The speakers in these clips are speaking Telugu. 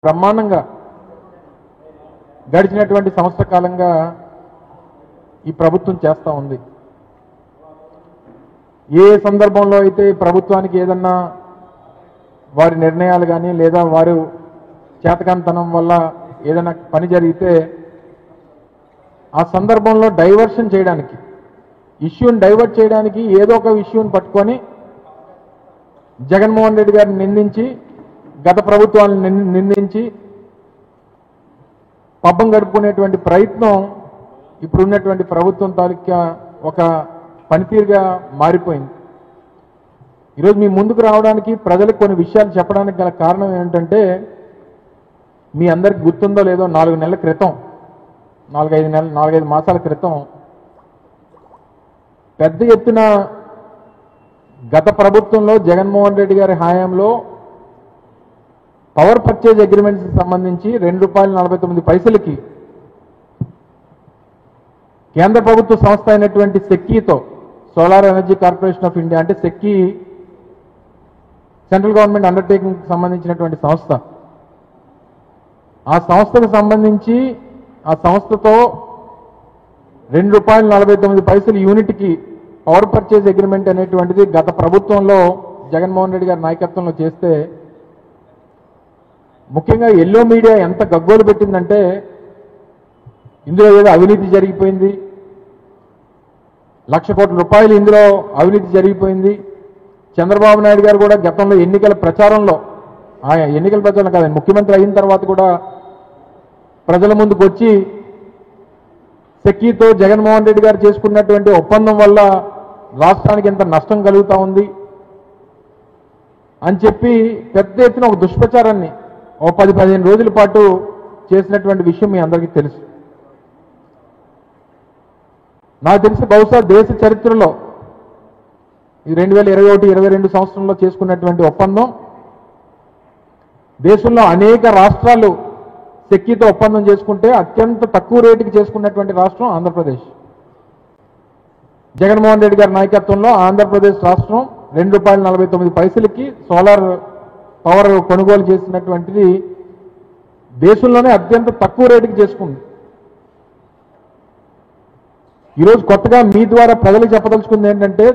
బ్రహ్మాండంగా గడిచినటువంటి సంవత్సర కాలంగా ఈ ప్రభుత్వం చేస్తూ ఉంది. ఏ సందర్భంలో అయితే ప్రభుత్వానికి ఏదన్నా వారి నిర్ణయాలు కానీ లేదా వారు చేతకాంతనం వల్ల ఏదైనా పని జరిగితే ఆ సందర్భంలో డైవర్షన్ చేయడానికి, ఇష్యూని డైవర్ట్ చేయడానికి ఏదో ఒక ఇష్యూని పట్టుకొని జగన్మోహన్ రెడ్డి గారిని నిందించి, గత ప్రభుత్వాన్ని నిందించి పబ్బం గడుపుకునేటువంటి ప్రయత్నం ఇప్పుడు ఉన్నటువంటి ప్రభుత్వం తాలూకా ఒక పనితీరుగా మారిపోయింది. ఈరోజు మీ ముందుకు రావడానికి, ప్రజలకు కొన్ని విషయాలు చెప్పడానికి గల కారణం ఏంటంటే, మీ అందరికి గుర్తుందో లేదో 4 నెలల క్రితం, 4-5 మాసాల క్రితం పెద్ద ఎత్తున గత ప్రభుత్వంలో జగన్మోహన్ రెడ్డి గారి హయాంలో పవర్ పర్చేజ్ అగ్రిమెంట్స్ సంబంధించి ₹2.49 కేంద్ర ప్రభుత్వ సంస్థ అయినటువంటి సెక్కీతో, solar energy corporation of India అంటే సెక్కీ సెంట్రల్ గవర్నమెంట్ అండర్టేకింగ్ సంబంధించినటువంటి సంస్థ, ఆ సంస్థకు సంబంధించి ఆ సంస్థతో ₹2.49 యూనిట్కి పవర్ పర్చేజ్ అగ్రిమెంట్ అనేటువంటిది గత ప్రభుత్వంలో జగన్మోహన్ రెడ్డి గారి నాయకత్వంలో చేస్తే, ముఖ్యంగా ఎల్లో మీడియా ఎంత గగ్గోలు పెట్టిందంటే, ఇందులో ఏదో అవినీతి జరిగిపోయింది, ₹1,00,000 కోట్ల ఇందులో అవినీతి జరిగిపోయింది. చంద్రబాబు నాయుడు గారు కూడా గతంలో ఎన్నికల ప్రచారంలో కాదు, ముఖ్యమంత్రి అయిన తర్వాత కూడా ప్రజల ముందుకు వచ్చి సెక్కీతో జగన్మోహన్ రెడ్డి గారు చేసుకున్నటువంటి ఒప్పందం వల్ల రాష్ట్రానికి ఎంత నష్టం కలుగుతా ఉంది అని చెప్పి పెద్ద ఎత్తున ఒక దుష్ప్రచారాన్ని 10-15 రోజుల పాటు చేసినటువంటి విషయం మీ అందరికీ తెలుసు. నాకు తెలిసి బహుశా దేశ చరిత్రలో ఈ 2021-22 సంవత్సరంలో చేసుకున్నటువంటి ఒప్పందం, దేశంలో అనేక రాష్ట్రాలు సెక్కీతో ఒప్పందం చేసుకుంటే అత్యంత తక్కువ రేటుకి చేసుకున్నటువంటి రాష్ట్రం ఆంధ్రప్రదేశ్. జగన్మోహన్ రెడ్డి గారి నాయకత్వంలో ఆంధ్రప్రదేశ్ రాష్ట్రం ₹2.49 సోలార్ పవర్ కొనుగోలు చేసినటువంటిది దేశంలోనే అత్యంత తక్కువ రేటుకి చేసుకుంది. ఈరోజు కొత్తగా మీ ద్వారా ప్రజలకు చెప్పదలుచుకుంది ఏంటంటే,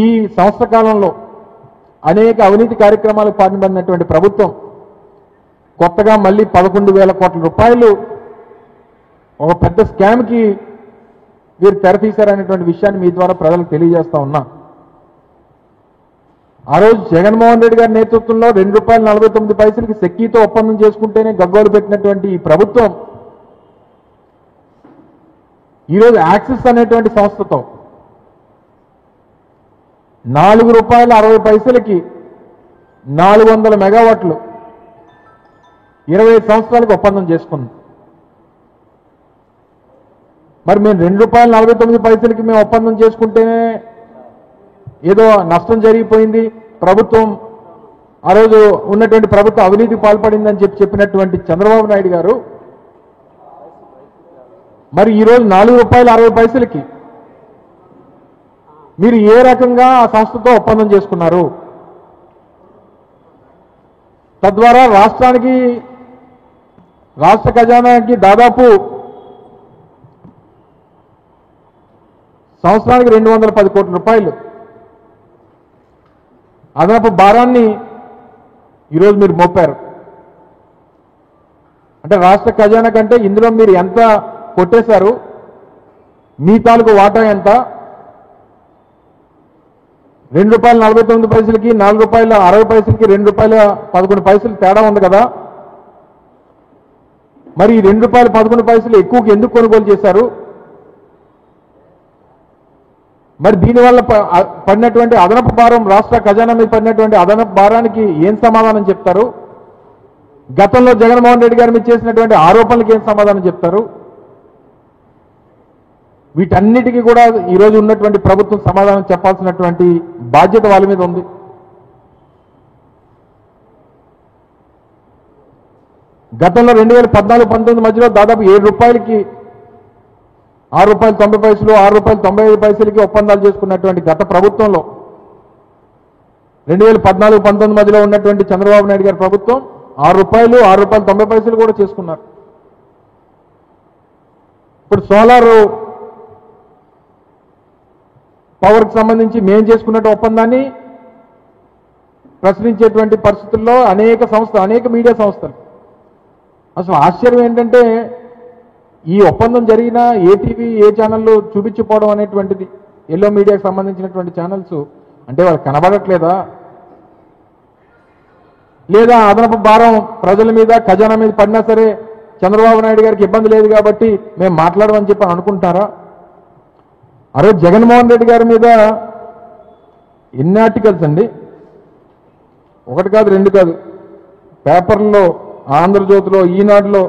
ఈ సంవత్సర కాలంలో అనేక అవినీతి కార్యక్రమాలకు పాల్పడినటువంటి ప్రభుత్వం కొత్తగా మళ్ళీ ₹11,000 కోట్ల ఒక పెద్ద స్కామ్కి వీరు తెరతీశారనేటువంటి విషయాన్ని మీ ద్వారా ప్రజలకు తెలియజేస్తా ఉన్నా. ఆ రోజు జగన్మోహన్ రెడ్డి గారి నేతృత్వంలో ₹2.49 సెక్కీతో ఒప్పందం చేసుకుంటేనే గగ్గోలు పెట్టినటువంటి ఈ ప్రభుత్వం ఈరోజు యాక్సిస్ అనేటువంటి సంస్థతో ₹4.60 400 మెగావాట్లు 25 సంవత్సరాలకు ఒప్పందం చేసుకుంది. మరి మేము ₹2.49 మేము ఒప్పందం చేసుకుంటేనే ఏదో నష్టం జరిగిపోయింది, ప్రభుత్వం ఆ రోజు ఉన్నటువంటి ప్రభుత్వం అవినీతికి పాల్పడిందని చెప్పినటువంటి చంద్రబాబు నాయుడు గారు మరి ఈరోజు ₹4.60 మీరు ఏ రకంగా ఆ సంస్థతో ఒప్పందం చేసుకున్నారు? తద్వారా రాష్ట్ర ఖజానాకి దాదాపు సంవత్సరానికి ₹210 కోట్ల అదనపు భారాన్ని ఈరోజు మీరు మోపారు. అంటే రాష్ట్ర ఖజానా కంటే ఇందులో మీరు ఎంత కొట్టేశారు, మీ తాలూకు వాటా ఎంత? ₹2.49కి ₹4.60కి ₹2.11 తేడా ఉంది కదా. మరి ₹2.11 ఎక్కువకి ఎందుకు కొనుగోలు చేశారు? మరి దీనివల్ల పడినటువంటి అదనపు భారం, రాష్ట్ర ఖజానా మీద పడినటువంటి అదనపు భారానికి ఏం సమాధానం చెప్తారు? గతంలో జగన్మోహన్ రెడ్డి గారి మీద చేసినటువంటి ఆరోపణలకు ఏం సమాధానం చెప్తారు? వీటన్నిటికీ కూడా ఈరోజు ఉన్నటువంటి ప్రభుత్వం సమాధానం చెప్పాల్సినటువంటి బాధ్యత వాళ్ళ మీద ఉంది. గతంలో 2014-19 మధ్యలో దాదాపు ₹7కి ₹6.90 ₹6.95కి ఒప్పందాలు చేసుకున్నటువంటి గత ప్రభుత్వంలో 2014-19 మధ్యలో ఉన్నటువంటి చంద్రబాబు నాయుడు గారి ప్రభుత్వం రూపాయలు 90 పైసలు కూడా చేసుకున్నారు. ఇప్పుడు సోలార్ పవర్కి సంబంధించి మేము చేసుకున్నట్టు ఒప్పందాన్ని ప్రశ్నించేటువంటి పరిస్థితుల్లో అనేక మీడియా సంస్థలు. అసలు ఆశ్చర్యం ఏంటంటే ఈ ఒప్పందం జరిగిన ఏ టీవీ ఏ ఛానళ్ళు చూపించిపోవడం అనేటువంటిది, ఎల్లో మీడియాకి సంబంధించినటువంటి ఛానల్స్ అంటే వాళ్ళు కనబడట్లేదా, లేదా అదనపు భారం ప్రజల మీద ఖజానా మీద పడినా సరే చంద్రబాబు నాయుడు గారికి ఇబ్బంది లేదు కాబట్టి మేము మాట్లాడమని చెప్పి అనుకుంటారా? ఆ రోజు జగన్మోహన్ రెడ్డి గారి మీద ఎన్ని ఆర్టికల్స్ అండి, ఒకటి కాదు రెండు కాదు, పేపర్లో, ఆంధ్రజ్యోతిలో, ఈనాడులో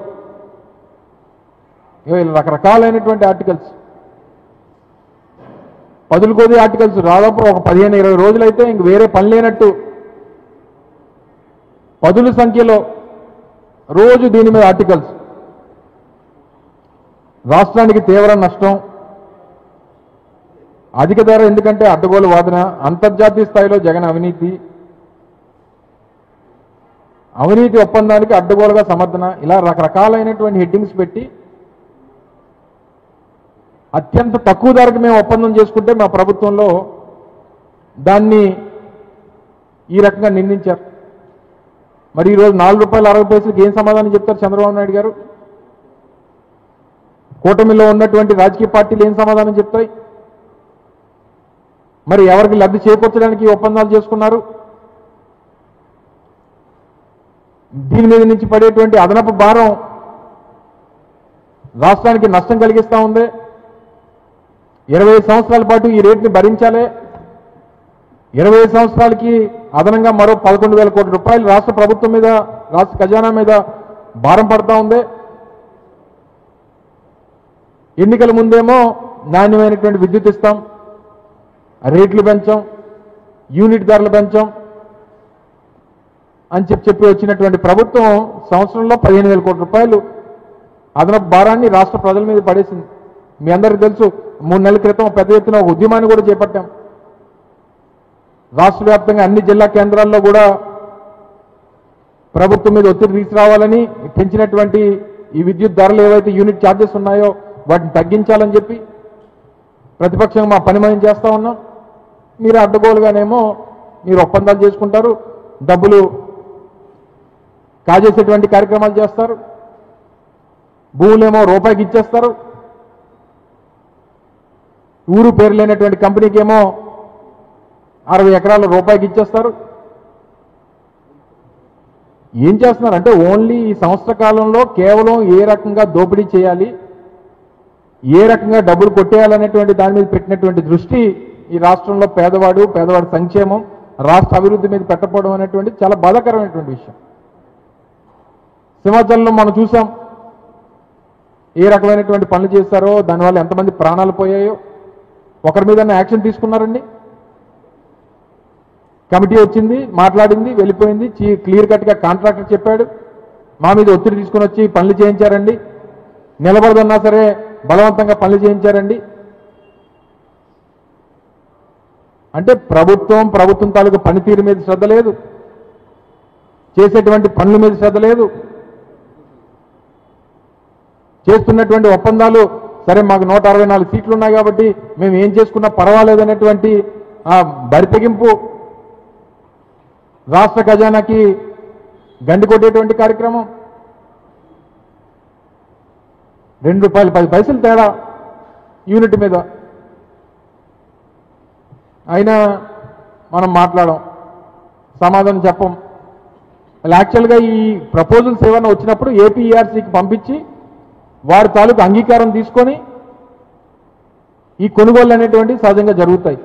రకరకాలైనటువంటి ఆర్టికల్స్, పదుల కొద్ది ఆర్టికల్స్, దాదాపు ఒక 15-20 రోజులైతే ఇంక వేరే పని లేనట్టు పదుల సంఖ్యలో రోజు దీని మీద ఆర్టికల్స్. రాష్ట్రానికి తీవ్ర నష్టం, అధిక ధర ఎందుకంటే అడ్డగోలు వాదన, అంతర్జాతీయ స్థాయిలో జగన్ అవినీతి ఒప్పందానికి అడ్డగోలుగా సమర్థన, ఇలా రకరకాలైనటువంటి హెడ్డింగ్స్ పెట్టి అత్యంత తక్కువ ధరకు మేము ఒప్పందం చేసుకుంటే మా ప్రభుత్వంలో దాన్ని ఈ రకంగా నిందించారు. మరి ఈరోజు ₹4.60 ఏం సమాధానం చెప్తారు చంద్రబాబు నాయుడు గారు? కూటమిలో ఉన్నటువంటి రాజకీయ పార్టీలు ఏం సమాధానం చెప్తాయి? మరి ఎవరికి లబ్ధి చేకూర్చడానికి ఒప్పందాలు చేసుకున్నారు? దీని మీద నుంచి పడేటువంటి అదనపు భారం రాష్ట్రానికి నష్టం కలిగిస్తూ ఉంది. 20 సంవత్సరాల పాటు ఈ రేట్ని భరించాలి. 20 సంవత్సరాలకి అదనంగా మరో 11,000 కోట్ల రూపాయలు రాష్ట్ర ప్రభుత్వం మీద, రాష్ట్ర ఖజానా మీద భారం పడతా ఉంది. ఎన్నికల ముందేమో నాణ్యమైనటువంటి విద్యుత్ ఇస్తాం, రేట్లు పెంచాం, యూనిట్ ధరలు పెంచాం అని చెప్పి వచ్చినటువంటి ప్రభుత్వం సంవత్సరంలో 15,000 కోట్ల రూపాయలు అదనపు భారాన్ని రాష్ట్ర ప్రజల మీద పడేసింది. మీ అందరికీ తెలుసు, 3 నెలల క్రితం పెద్ద ఎత్తున ఒక ఉద్యమాన్ని కూడా చేపట్టాం. రాష్ట్ర వ్యాప్తంగా అన్ని జిల్లా కేంద్రాల్లో కూడా ప్రభుత్వం మీద ఒత్తిడి తీసుకురావాలని, పెంచినటువంటి ఈ విద్యుత్ ధరలు ఏవైతే యూనిట్ ఛార్జెస్ ఉన్నాయో వాటిని తగ్గించాలని చెప్పి ప్రతిపక్షంగా మా పని మనం చేస్తూ ఉన్నాం. మీరు అడ్డగోలుగానేమో మీరు ఒప్పందాలు చేసుకుంటారు, డబ్బులు కాజేసేటువంటి కార్యక్రమాలు చేస్తారు, భూములేమో రూపాయికి ఇచ్చేస్తారు, ఊరు పేరు లేనటువంటి కంపెనీకి ఏమో 60 ఎకరాల రూపాయికి ఇచ్చేస్తారు. ఏం చేస్తున్నారంటే ఓన్లీ ఈ సంవత్సర కాలంలో కేవలం ఏ రకంగా దోపిడీ చేయాలి, ఏ రకంగా డబ్బులు కొట్టేయాలనేటువంటి దాని మీద పెట్టినటువంటి దృష్టి ఈ రాష్ట్రంలో పేదవాడి సంక్షేమం, రాష్ట్ర అభివృద్ధి మీద పెట్టకపోవడం అనేటువంటి చాలా బాధాకరమైనటువంటి విషయం. సింహాచలంలో మనం చూసాం ఏ రకమైనటువంటి పనులు చేశారో, దానివల్ల ఎంతమంది ప్రాణాలు పోయాయో. ఒకరి మీద యాక్షన్ తీసుకున్నారండి? కమిటీ వచ్చింది, మాట్లాడింది, వెళ్ళిపోయింది. క్లియర్ కట్గా కాంట్రాక్టర్ చెప్పాడు, మా మీద ఒత్తిడి తీసుకుని వచ్చి పనులు చేయించారండి, నిలబడదన్నా సరే బలవంతంగా పనులు చేయించారండి. అంటే ప్రభుత్వం తాలూకు పనితీరు మీద శ్రద్ధ లేదు, చేసేటువంటి పనుల మీద శ్రద్ధ లేదు, చేస్తున్నటువంటి ఒప్పందాలు సరే మాకు 164 సీట్లు ఉన్నాయి కాబట్టి మేము ఏం చేసుకున్నా పర్వాలేదనేటువంటి బరితెగింపు, రాష్ట్ర ఖజానాకి గండి కొట్టేటువంటి కార్యక్రమం. ₹2.10 తేడా యూనిట్ మీద. అయినా మనం మాట్లాడం, సమాధానం చెప్పం. యాక్చువల్గా ఈ ప్రపోజల్స్ ఏమైనా వచ్చినప్పుడు ఏపీఈఆర్సీకి పంపించి వారి తాలూకు అంగీకారం తీసుకొని ఈ కొనుగోలు అనేటువంటి సహజంగా జరుగుతాయి.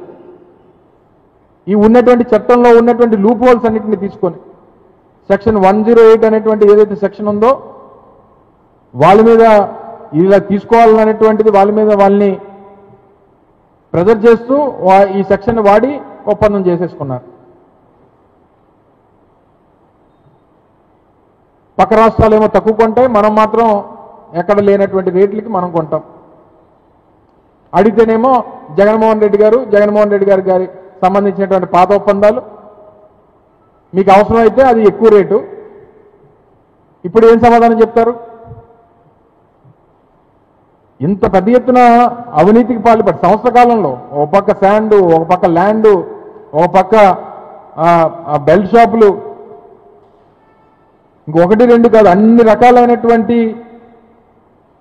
ఈ ఉన్నటువంటి చట్టంలో ఉన్నటువంటి లూప్ హోల్స్ అన్నింటినీ తీసుకొని సెక్షన్ 108 అనేటువంటి ఏదైతే సెక్షన్ ఉందో వాళ్ళ మీద ఇలా తీసుకోవాలనేటువంటిది వాళ్ళని ప్రెజర్ చేస్తూ ఈ సెక్షన్ వాడి ఒప్పందం చేసేసుకున్నారు. పక్క రాష్ట్రాలు ఏమో తక్కువ కొంటాయి, మనం మాత్రం ఎక్కడ లేనటువంటి రేట్లకి మనం కొంటాం. అడిగితేనేమో జగన్మోహన్ రెడ్డి గారి సంబంధించినటువంటి పాత ఒప్పందాలు మీకు అవసరమైతే అది ఎక్కువ రేటు, ఇప్పుడు ఏం సమాధానం చెప్తారు? ఇంత పెద్ద ఎత్తున అవినీతికి పాల్పడి సంవత్సర కాలంలో ఒక పక్క శాండ్, ఒక పక్క ల్యాండ్, ఒక పక్క బెల్ట్ షాపులు, ఇంకొకటి రెండు కాదు అన్ని రకాలైనటువంటి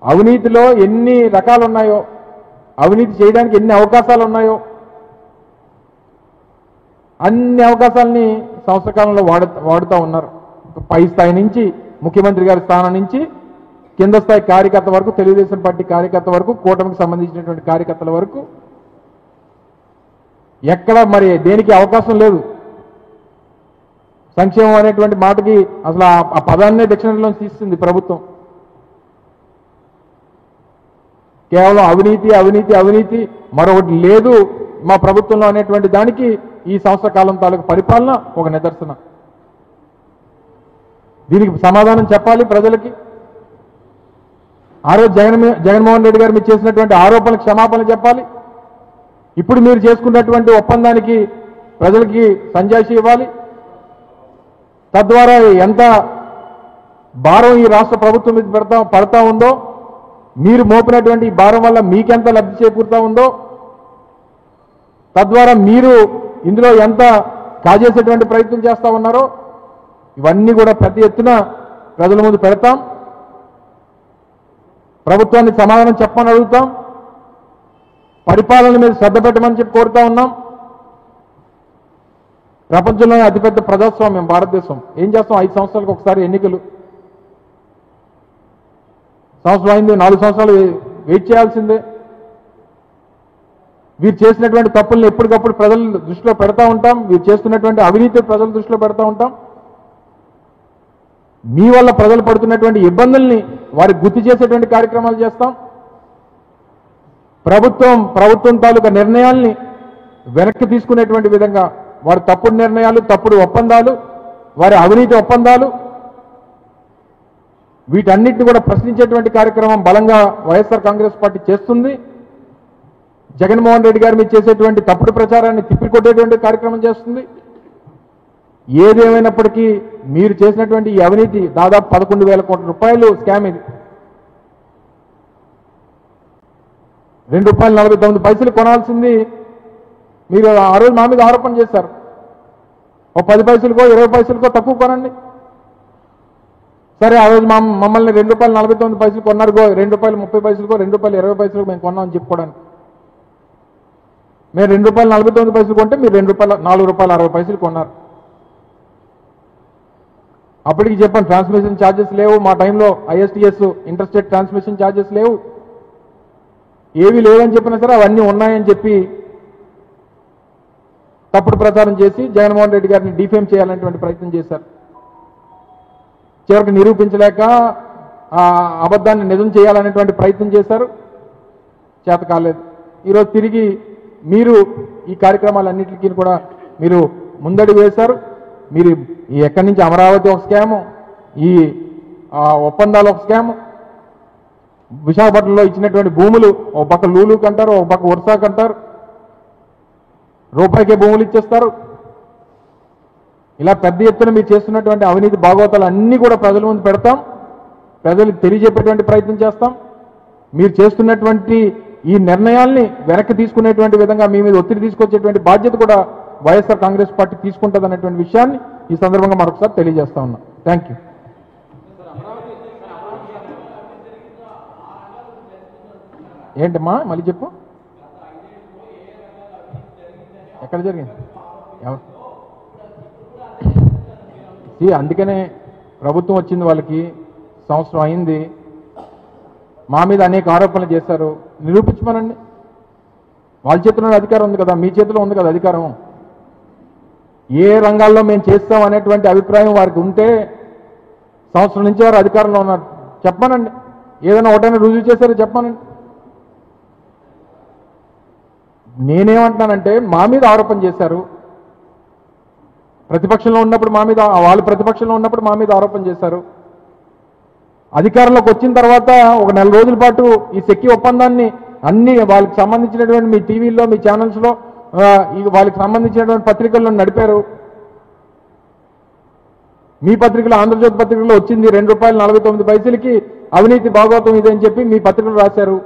అవినీతిలో ఎన్ని రకాలు ఉన్నాయో, అవినీతి చేయడానికి ఎన్ని అవకాశాలు ఉన్నాయో అన్ని అవకాశాలని సంవత్సర కాలంలో వాడుతూ ఉన్నారు. పై స్థాయి నుంచి ముఖ్యమంత్రి గారి స్థానం నుంచి కింద స్థాయి కార్యకర్త వరకు, తెలుగుదేశం పార్టీ కార్యకర్త వరకు, కూటమికి సంబంధించినటువంటి కార్యకర్తల వరకు ఎక్కడ మరి దేనికి అవకాశం లేదు. సంక్షేమం అనేటువంటి మాటకి అసలు ఆ పదాన్నే డిక్షనరీలో తీస్తుంది ప్రభుత్వం. కేవలం అవినీతి అవినీతి అవినీతి, మరొకటి లేదు మా ప్రభుత్వంలో అనేటువంటి దానికి ఈ సంవత్సర కాలం తాలూకు పరిపాలన ఒక నిదర్శనం. దీనికి సమాధానం చెప్పాలి ప్రజలకి. ఆ రోజు జగన్మోహన్ రెడ్డి గారు మీరు చేసినటువంటి ఆరోపణలకు క్షమాపణ చెప్పాలి. ఇప్పుడు మీరు చేసుకున్నటువంటి ఒప్పందానికి ప్రజలకి సంజాయిషి ఇవ్వాలి. తద్వారా ఎంత భారం ఈ రాష్ట్ర ప్రభుత్వం మీద పడతా ఉందో, మీరు మోపినటువంటి ఈ భారం వల్ల మీకెంత లబ్ధి చేకూరుతా ఉందో, తద్వారా మీరు ఇందులో ఎంత కాజేసేటువంటి ప్రయత్నం చేస్తా ఉన్నారో ఇవన్నీ కూడా పెద్ద ఎత్తున ప్రజల ముందు పెడతాం. ప్రభుత్వాన్ని సమాధానం చెప్పమని అడుగుతాం. పరిపాలన మీద శ్రద్ధ పెట్టమని చెప్పి కోరుతా ఉన్నాం. ప్రపంచంలోనే అతిపెద్ద ప్రజాస్వామ్యం భారతదేశం. ఏం చేస్తాం? 5 సంవత్సరాలకు ఒకసారి ఎన్నికలు. సంవత్సరం అయింది, 4 సంవత్సరాలు వెయిట్ చేయాల్సిందే. వీరు చేసినటువంటి తప్పులను ఎప్పటికప్పుడు ప్రజల దృష్టిలో పెడతా ఉంటాం. వీరు చేస్తున్నటువంటి అవినీతి ప్రజల దృష్టిలో పెడతా ఉంటాం. మీ వల్ల ప్రజలు పడుతున్నటువంటి ఇబ్బందుల్ని వారికి గుర్తు చేసేటువంటి కార్యక్రమాలు చేస్తాం. ప్రభుత్వం తాలూకా నిర్ణయాల్ని వెనక్కి తీసుకునేటువంటి విధంగా వారి తప్పుడు నిర్ణయాలు, తప్పుడు ఒప్పందాలు, వారి అవినీతి ఒప్పందాలు, వీటన్నిటిని కూడా ప్రశ్నించేటువంటి కార్యక్రమం బలంగా వైఎస్ఆర్ కాంగ్రెస్ పార్టీ చేస్తుంది. జగన్మోహన్ రెడ్డి గారు మీరు చేసేటువంటి తప్పుడు ప్రచారాన్ని తిప్పికొట్టేటువంటి కార్యక్రమం చేస్తుంది. ఏదేమైనప్పటికీ మీరు చేసినటువంటి ఈ అవినీతి దాదాపు 11,000 కోట్ల రూపాయలు స్కామ్. ఇది ₹2.49 కొనాల్సింది మీరు ఆ రోజు మా మీద ఆరోపణ చేశారు. ఓ 10 పైసలకో 20 పైసలకో తక్కువ కొనండి. సరే, ఆ రోజు మమ్మల్ని ₹2.49 కొన్నారు, ₹2.30కో ₹2.20 మేము కొన్నామని చెప్పుకోవడానికి. మేము ₹2.49 కొంటే మీరు ₹4.60 కొన్నారు. అప్పటికి చెప్పాను ట్రాన్స్మిషన్ ఛార్జెస్ లేవు, మా టైంలో ISTS ఇంటర్స్టేట్ ట్రాన్స్మిషన్ ఛార్జెస్ లేవు, ఏవి లేవని చెప్పినా సరే అవన్నీ ఉన్నాయని చెప్పి తప్పుడు ప్రచారం చేసి జగన్మోహన్ రెడ్డి గారిని డిఫేమ్ చేయాలనేటువంటి ప్రయత్నం చేశారు. చివరికి నిరూపించలేక ఆ అబద్ధాన్ని నిజం చేయాలనేటువంటి ప్రయత్నం చేశారు. చేత కాలేదు. ఈరోజు తిరిగి మీరు ఈ కార్యక్రమాలన్నింటికి కూడా మీరు ముందడి వేశారు. మీరు ఎక్కడి నుంచి అమరావతి ఒక స్కాము, ఈ ఒప్పందాలు ఒక స్కాము, విశాఖపట్నంలో ఇచ్చినటువంటి భూములు ఒక పక్క లూలుకు అంటారు, ఒక పక్క వర్షాకు అంటారు, రూపాయికే భూములు ఇచ్చేస్తారు. ఇలా పెద్ద ఎత్తున మీరు చేస్తున్నటువంటి అవినీతి భాగవతాలు అన్నీ కూడా ప్రజల ముందు పెడతాం. ప్రజలకు తెలియజెప్పేటువంటి ప్రయత్నం చేస్తాం. మీరు చేస్తున్నటువంటి ఈ నిర్ణయాల్ని వెనక్కి తీసుకునేటువంటి విధంగా మీ మీద ఒత్తిడి తీసుకొచ్చేటువంటి బాధ్యత కూడా వైఎస్ఆర్ కాంగ్రెస్ పార్టీ తీసుకుంటుంది అనేటువంటి విషయాన్ని ఈ సందర్భంగా మరొకసారి తెలియజేస్తా ఉన్నా. Thank you. ఏంటమ్మా మళ్ళీ చెప్పు, ఎక్కడ జరిగింది? అందుకనే ప్రభుత్వం వచ్చింది, వాళ్ళకి సంవత్సరం అయింది, మా మీద అనేక ఆరోపణలు చేశారు. నిరూపించమనండి. వాళ్ళ చేతిలో అధికారం ఉంది కదా, మీ చేతిలో ఉంది కదా అధికారం. ఏ రంగాల్లో మేము చేస్తాం అనేటువంటి అభిప్రాయం వారికి ఉంటే సంవత్సరం నుంచి వారు అధికారంలో ఉన్నారు, చెప్పమనండి. ఏదైనా ఒకటైనా రుజువు చేశారో చెప్పమనండి. నేనేమంటున్నానంటే మా మీద ఆరోపణ చేశారు. ప్రతిపక్షంలో ఉన్నప్పుడు మా మీద, వాళ్ళు ప్రతిపక్షంలో ఉన్నప్పుడు మా మీద ఆరోపణ చేశారు. అధికారంలోకి వచ్చిన తర్వాత ఒక 4 రోజుల పాటు ఈ సెక్కి ఒప్పందాన్ని అన్ని వాళ్ళకి సంబంధించినటువంటి మీ టీవీల్లో, మీ ఛానల్స్లో, వాళ్ళకి సంబంధించినటువంటి పత్రికల్లో నడిపారు. మీ పత్రికలో ఆంధ్రజ్యోతి పత్రికలో వచ్చింది ₹2.49 అవినీతి భాగవతం ఇదే అని చెప్పి మీ పత్రికలు రాశారు.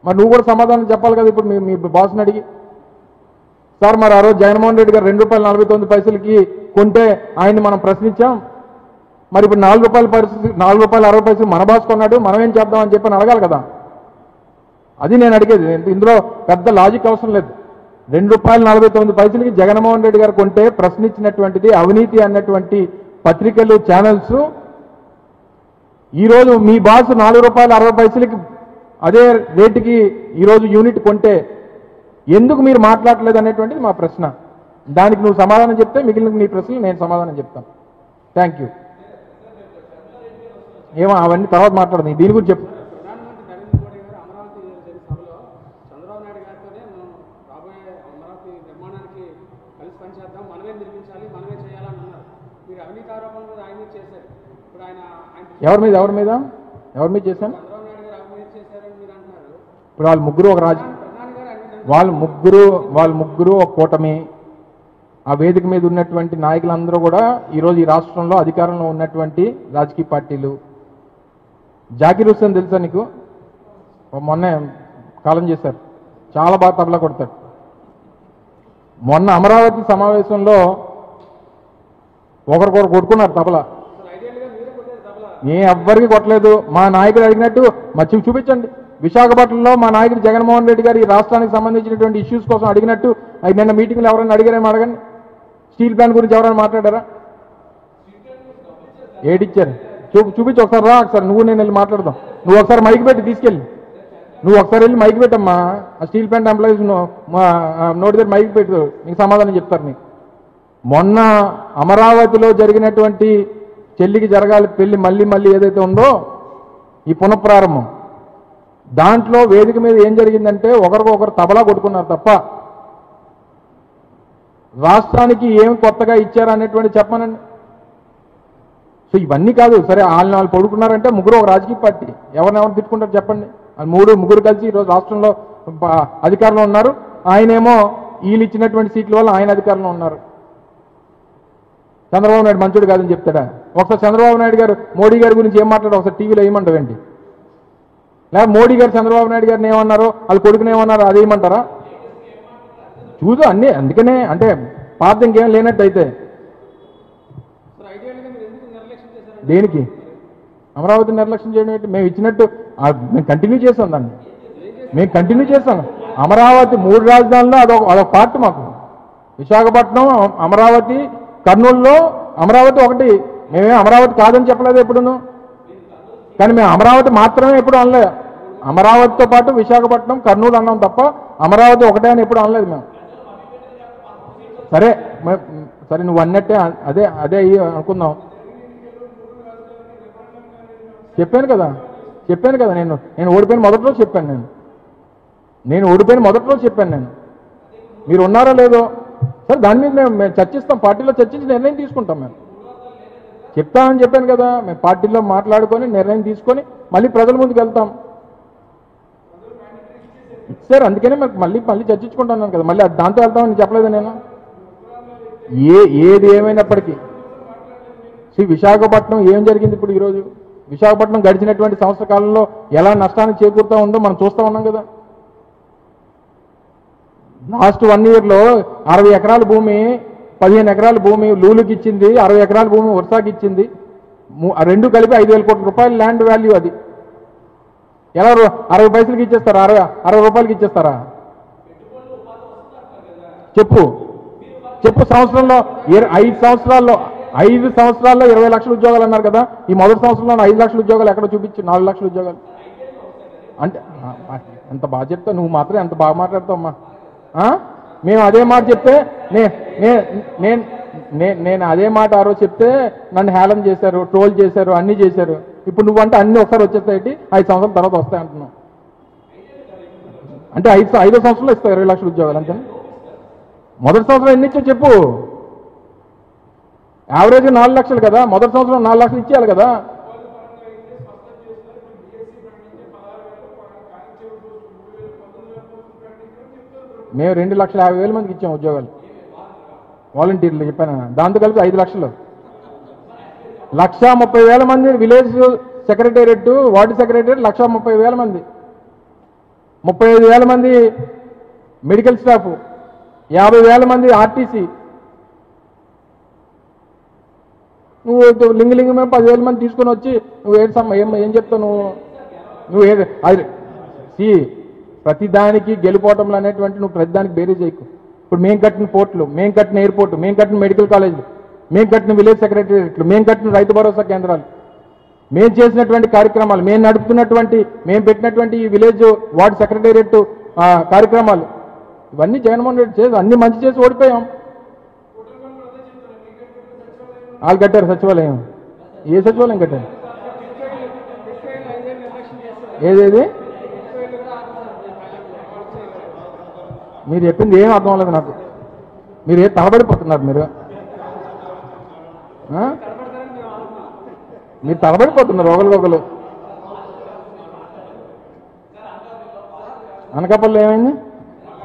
మరి నువ్వు కూడా సమాధానం చెప్పాలి కదా ఇప్పుడు మీ బాస్ని అడిగి. సార్ మరి ఆ రోజు జగన్మోహన్ రెడ్డి గారు ₹2.49 కొంటే ఆయన్ని మనం ప్రశ్నించాం, మరి ఇప్పుడు ₹4.60 మన బాస్ కొన్నాడు, మనం ఏం చేద్దామని చెప్పి అడగాలి కదా. అది నేను అడిగేది. ఇందులో పెద్ద లాజిక్ అవసరం లేదు. ₹2.49 జగన్మోహన్ రెడ్డి గారు కొంటే ప్రశ్నించినటువంటిది అవినీతి అన్నటువంటి పత్రికలు ఛానల్స్ ఈరోజు మీ బాస్ ₹4.60 అదే రేటుకి ఈరోజు యూనిట్ కొంటే ఎందుకు మీరు మాట్లాడలేదు అనేటువంటిది మా ప్రశ్న. దానికి నువ్వు సమాధానం చెప్తే మిగిలిన నీ ప్రశ్నలు నేను సమాధానం చెప్తాను. Thank you. ఏమో అవన్నీ తర్వాత మాట్లాడదు, దీని గురించి చెప్పు. ఎవరి మీద చేశాను? ఇప్పుడు వాళ్ళు ముగ్గురు ఒక కూటమి. ఆ వేదిక మీద ఉన్నటువంటి నాయకులందరూ కూడా ఈరోజు ఈ రాష్ట్రంలో అధికారంలో ఉన్నటువంటి రాజకీయ పార్టీలు. జాకీర్ హుస్సేన్ తెలుసా నీకు? మొన్నే కాలం చేశారు, చాలా బాగా తబలా కొడతాడు. మొన్న అమరావతి సమావేశంలో ఒకరికొకరు కొట్టుకున్నారు తబలా. ఎవ్వరికి కొట్టలేదు. మా నాయకుడు అడిగినట్టు మచ్చి చూపించండి. విశాఖపట్నంలో మా నాయకుడు జగన్మోహన్ రెడ్డి గారు ఈ రాష్ట్రానికి సంబంధించినటువంటి ఇష్యూస్ కోసం అడిగినట్టు నిన్న మీటింగ్లో ఎవరైనా అడిగారేమో అడగండి. స్టీల్ ప్లాంట్ గురించి ఎవరైనా మాట్లాడారా? ఏడిచ్చారు చూపించి ఒకసారి రా, ఒకసారి నువ్వు నేను వెళ్ళి మాట్లాడదాం. నువ్వు ఒకసారి మైక్ పెట్టి తీసుకెళ్ళి, నువ్వు ఒకసారి వెళ్ళి మైక్ పెట్టమ్మా. ఆ స్టీల్ ప్లాంట్ ఎంప్లాయీస్ నోటి దగ్గర మైక్ పెట్టు, నీకు సమాధానం చెప్తారు. నీకు మొన్న అమరావతిలో జరిగినటువంటి చెల్లికి జరగాలి పెళ్లి మళ్ళీ ఏదైతే ఉందో ఈ పునఃప్రారంభం, దాంట్లో వేదిక మీద ఏం జరిగిందంటే ఒకరికొకరు తబలా కొట్టుకున్నారు తప్ప రాష్ట్రానికి ఏం కొత్తగా ఇచ్చారనేటువంటి చెప్పమనండి. సో ఇవన్నీ కాదు. సరే వాళ్ళు పడుకున్నారంటే ముగ్గురు ఒక రాజకీయ పార్టీ, ఎవరినెవరు తిట్టుకుంటారు చెప్పండి. ముగ్గురు కలిసి ఈరోజు రాష్ట్రంలో అధికారంలో ఉన్నారు. ఆయనేమో వీళ్ళు ఇచ్చినటువంటి సీట్ల వల్ల ఆయన అధికారంలో ఉన్నారు. చంద్రబాబు నాయుడు మంచోడు కాదని చెప్తాడా? ఒకసారి చంద్రబాబు నాయుడు గారు మోడీ గారి గురించి ఏం మాట్లాడో ఒకసారి టీవీలో ఏమంటావేంటి? లేదా మోడీ గారు చంద్రబాబు నాయుడు గారిని ఏమన్నారో వాళ్ళ కొడుకుని ఏమన్నారో అది ఏమంటారా? చూసు అన్నీ. అందుకనే అంటే పాత ఇంకేం లేనట్టు అయితే దేనికి అమరావతి నిర్లక్ష్యం చేయడం ఏంటి? మేము ఇచ్చినట్టు మేము కంటిన్యూ చేస్తాం, దాన్ని మేము కంటిన్యూ చేస్తాం. అమరావతి 3 రాజధానుల్లో అదొక పార్ట్ మాకు. విశాఖపట్నం, అమరావతి, కర్నూలులో అమరావతి ఒకటి. మేమే అమరావతి కాదని చెప్పలేదు ఎప్పుడును, కానీ మేము అమరావతి మాత్రమే ఎప్పుడు అనలేదు. అమరావతితో పాటు విశాఖపట్నం, కర్నూలు అన్నాం తప్ప అమరావతి ఒకటే అని ఎప్పుడు అనలేదు మేము. సరే నువ్వు అన్నట్టే అదే అనుకుందాం. చెప్పాను కదా నేను ఓడిపోయిన మొదటి రోజు చెప్పాను. నేను ఓడిపోయిన మొదటి రోజు చెప్పాను. మీరు ఉన్నారో లేదో సరే దాని మీద మేము చర్చిస్తాం, పార్టీలో చర్చించి నిర్ణయం తీసుకుంటాం. మేము చెప్తామని చెప్పాను కదా, మేము పార్టీలో మాట్లాడుకొని నిర్ణయం తీసుకొని మళ్ళీ ప్రజల ముందుకు వెళ్తాం. ఇచ్చారు అందుకనే మళ్ళీ చర్చించుకుంటున్నాను కదా, మళ్ళీ దాంతో వెళ్తామని చెప్పలేదు నేను. ఏది ఏమైనప్పటికీ విశాఖపట్నం ఏం జరిగింది ఇప్పుడు ఈరోజు? విశాఖపట్నం గడిచినటువంటి సంవత్సర కాలంలో ఎలా నష్టాన్ని చేకూరుతూ ఉందో మనం చూస్తూ ఉన్నాం కదా. లాస్ట్ 1 yearలో 60 ఎకరాల భూమి, 15 ఎకరాల భూమి లూలుకి ఇచ్చింది, 60 ఎకరాల భూమి వర్షాకి ఇచ్చింది. రెండు కలిపి 5,000 కోట్ల రూపాయల ల్యాండ్ వాల్యూ అది. ఎలా 60 పైసలకి ఇచ్చేస్తారా? 60 రూపాయలకి ఇచ్చేస్తారా? చెప్పు సంవత్సరంలో 5 సంవత్సరాల్లో 20 లక్షల ఉద్యోగాలు అన్నారు కదా. ఈ మొదటి సంవత్సరంలో 5 లక్షల ఉద్యోగాలు ఎక్కడ చూపించి 4 లక్షల ఉద్యోగాలు అంటే ఎంత బాగా చెప్తా, నువ్వు మాత్రం ఎంత బాగా మాట్లాడతావమ్మా. మేము అదే మాట చెప్తే నేను అదే మాట ఆ రోజు చెప్తే నన్ను హేళన చేశారు, ట్రోల్ చేశారు, అన్నీ చేశారు. ఇప్పుడు నువ్వంటే అన్ని ఒకసారి వచ్చేస్తాయి, 5 సంవత్సరాల తర్వాత వస్తాయి అంటున్నావు. అంటే 5వ సంవత్సరంలో ఇస్తావు 20 లక్షల ఉద్యోగాలు అంతే. మొదటి సంవత్సరం ఎన్ని ఇచ్చో చెప్పు. యావరేజ్ 4 లక్షలు కదా, మొదటి సంవత్సరం 4 లక్షలు ఇచ్చేయాలి కదా. మేము 2,50,000 మందికి ఇచ్చాం ఉద్యోగాలు, వాలంటీర్లు చెప్పాను. దాంతో కలిపి 5 లక్షలు. 1,30,000 మంది విలేజ్ సెక్రటేరియట్, వార్డు సెక్రటేరియట్ 1,30,000 మంది, 35,000 మంది మెడికల్ స్టాఫ్, 50,000 మంది ఆర్టీసీ. నువ్వు లింగలింగమే 10,000 మంది తీసుకొని వచ్చి నువ్వు ఏం చెప్తావు? నువ్వు అది ప్రతిదానికి గెలుపోవటంలో అనేటువంటి నువ్వు ప్రతిదానికి బేరీ చేయకు. ఇప్పుడు మేము కట్టిన పోర్టులు, మేము కట్టిన ఎయిర్పోర్టు, మేము కట్టిన మెడికల్ కాలేజీలు, మేము కట్టిన విలేజ్ సెక్రటేరియట్లు, మేము కట్టిన రైతు భరోసా కేంద్రాలు, మేము చేసినటువంటి కార్యక్రమాలు, మేము నడుపుతున్నటువంటి, మేము పెట్టినటువంటి ఈ విలేజ్ వార్డు సెక్రటేరియట్ కార్యక్రమాలు, ఇవన్నీ జగన్మోహన్ రెడ్డి చేసి అన్ని మంచి చేసి ఓడిపోయాం. వాళ్ళు కట్టారు సచివాలయం. ఏ సచివాలయం కట్టారు? ఏదేది మీరు చెప్పింది ఏం అర్థం అవ్వలేదు నాకు. మీరు ఏ తలబడిపోతున్నారు? మీరు తలబడిపోతున్నారు ఒకరికొకరు. అనకాపల్లిలో ఏమైంది?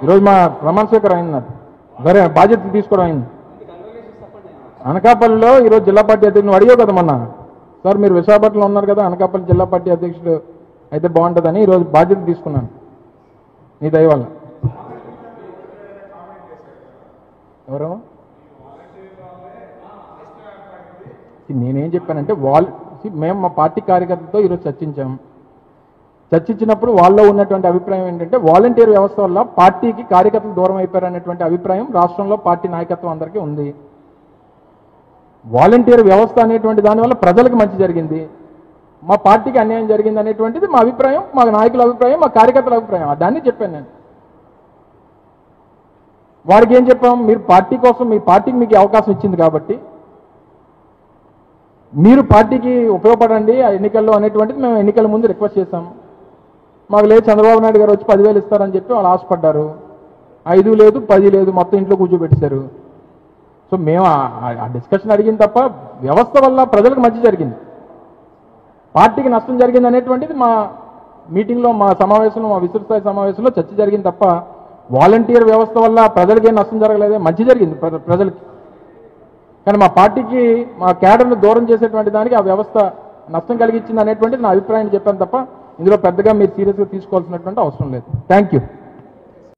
ఈరోజు మా ప్రమాణ స్వీకారం అయింది. నాకు సరే బాధ్యత తీసుకోవడం అయింది. అనకాపల్లిలో ఈరోజు జిల్లా పార్టీ అధ్యక్షుడు అడిగావు కదా మొన్న, సార్ మీరు విశాఖపట్నంలో ఉన్నారు కదా, అనకాపల్లి జిల్లా పార్టీ అధ్యక్షుడు అయితే బాగుంటుందని ఈరోజు బాధ్యత తీసుకున్నాను నీ దయ వల్ల. ఎవరు? నేనేం చెప్పానంటే మేము మా పార్టీ కార్యకర్తలతో ఈరోజు చర్చించినప్పుడు వాళ్ళలో ఉన్నటువంటి అభిప్రాయం ఏంటంటే వాలంటీర్ వ్యవస్థ వల్ల పార్టీకి కార్యకర్తలు దూరం అయిపోయారనేటువంటి అభిప్రాయం రాష్ట్రంలో పార్టీ నాయకత్వం అందరికీ ఉంది. వాలంటీర్ వ్యవస్థ అనేటువంటి దానివల్ల ప్రజలకు మంచి జరిగింది, మా పార్టీకి అన్యాయం జరిగింది అనేటువంటిది మా అభిప్రాయం, మా నాయకుల అభిప్రాయం, మా కార్యకర్తల అభిప్రాయం. దాన్ని చెప్పాను నేను. వారికి ఏం చెప్పాం? మీరు పార్టీ కోసం, మీ పార్టీకి మీకు అవకాశం ఇచ్చింది కాబట్టి మీరు పార్టీకి ఉపయోగపడండి ఆ ఎన్నికల్లో అనేటువంటిది మేము ఎన్నికల ముందు రిక్వెస్ట్ చేశాం. మాకు లేదు చంద్రబాబు నాయుడు గారు వచ్చి 10,000 ఇస్తారని చెప్పి వాళ్ళు ఆశపడ్డారు. 5 లేదు 10 లేదు, మొత్తం ఇంట్లో కూర్చోబెట్టారు. సో మేము ఆ డిస్కషన్ అడిగింది తప్ప వ్యవస్థ వల్ల ప్రజలకు మంచి జరిగింది, పార్టీకి నష్టం జరిగింది అనేటువంటిది మా మీటింగ్లో, మా సమావేశంలో, మా విస్తృతస్థాయి సమావేశంలో చర్చ జరిగింది తప్ప వాలంటీర్ వ్యవస్థ వల్ల ప్రజలకేం నష్టం జరగలేదే, మంచి జరిగింది ప్రజలకి. కానీ మా పార్టీకి, మా క్యాడర్ను దూరం చేసేటువంటి దానికి ఆ వ్యవస్థ నష్టం కలిగించింది అనేటువంటిది నా అభిప్రాయాన్ని చెప్పాను తప్ప ఇందులో పెద్దగా మీరు సీరియస్గా తీసుకోవాల్సినటువంటి అవసరం లేదు. Thank you.